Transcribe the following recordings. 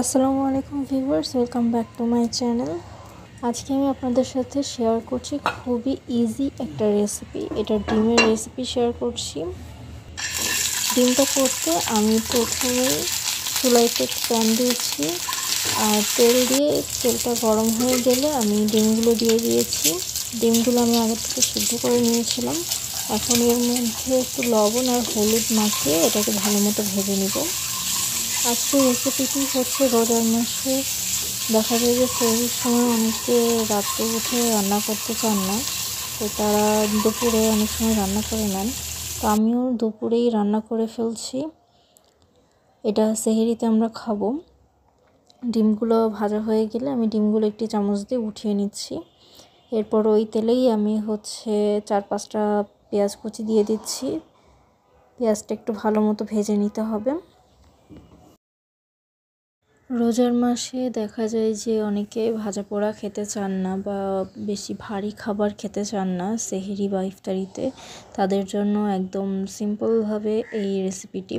আসসালামু আলাইকুম viewers, welcome back to my channel. আজকে আমি আপনাদের সাথে শেয়ার করছি খুবই ইজি একটা রেসিপি। এটা ডিমের রেসিপি শেয়ার করছি। ডিমটা করতে আমি প্রথমেই চুলাইতে প্যান দিয়েছি আর তেল দিয়ে তেলটা গরম হয়ে গেলে আমি ডিমগুলো দিয়ে দিয়েছি। ডিমগুলো আমি আগে থেকে সিদ্ধ করে নিয়েছিলাম। এখন এর মধ্যে একটু লবণ আর হলুদ মাখিয়ে এটাকে ভালো মতো ভেজে নিব। আজকে রেসিপিটি হচ্ছে রোজার মাসে দেখা যায় যে সেহরির সময় অনেকে রাত্রে উঠে রান্না করতে চান না, তো তারা দুপুরে অনেক সময় রান্না করে নেন। তো আমিও দুপুরেই রান্না করে ফেলছি। এটা সেহরিতে আমরা খাবো। ডিমগুলো ভাজা হয়ে গেলে আমি ডিমগুলো একটি চামচ দিয়ে উঠিয়ে নিচ্ছি। এরপর ওই তেলেই আমি 4-5টা পেঁয়াজ কুচি দিয়ে দিচ্ছি। পেঁয়াজটা একটু ভালো মতো ভেজে নিতে হবে। রোজার মাসে দেখা যায় যে অনেকে ভাজা পোড়া খেতে চান না বা বেশি ভারী খাবার খেতে চান না সেহরি বা ইফতারিতে। তাদের জন্য একদম সিম্পলভাবে এই রেসিপিটি।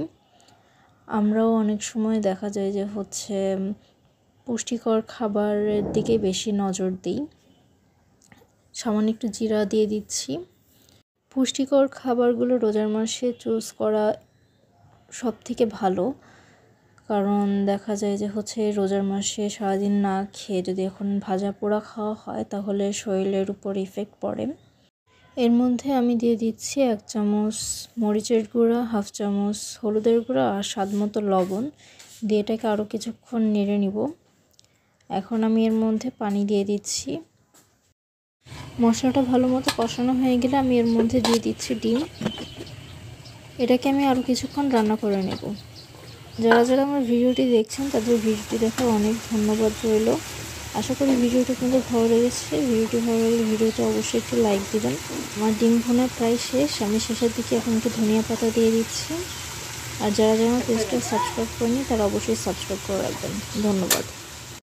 আমরাও অনেক সময় দেখা যায় যে পুষ্টিকর খাবারের দিকে বেশি নজর দিই। সামান্য একটু জিরা দিয়ে দিচ্ছি। পুষ্টিকর খাবারগুলো রোজার মাসে চুজ করা সবথেকে ভালো, কারণ দেখা যায় যে রোজার মাসে সারাদিন না খেয়ে যদি এখন ভাজা পোড়া খাওয়া হয় তাহলে শরীরের উপর ইফেক্ট পড়ে। এর মধ্যে আমি দিয়ে দিচ্ছি 1 চামচ মরিচের গুঁড়া, 1/2 চামচ হলুদের গুঁড়া আর স্বাদ মতো লবণ দিয়ে এটাকে আরও কিছুক্ষণ নেড়ে নিব। এখন আমি এর মধ্যে পানি দিয়ে দিচ্ছি। মশলাটা ভালো মতো কষানো হয়ে গেলে আমি এর মধ্যে দিয়ে দিচ্ছি ডিম। এটাকে আমি আরও কিছুক্ষণ রান্না করে নেব। যারা আমার ভিডিওটি দেখছেন তাদের ভিডিওটি দেখার অনেক ধন্যবাদ রইল। আশা করি ভিডিওটি কিন্তু ভালো লেগেছে। ভিডিওটি ভালো লাগলে ভিডিওতে অবশ্যই একটু লাইক দিবেন। আমার ডিম ভুনা প্রায় শেষ। আমি শেষের দিকে এখন একটু ধনিয়া পাতা দিয়ে দিচ্ছি। আর যারা আমার পেজটা সাবস্ক্রাইব করেনি তারা অবশ্যই সাবস্ক্রাইব করে রাখবেন। ধন্যবাদ।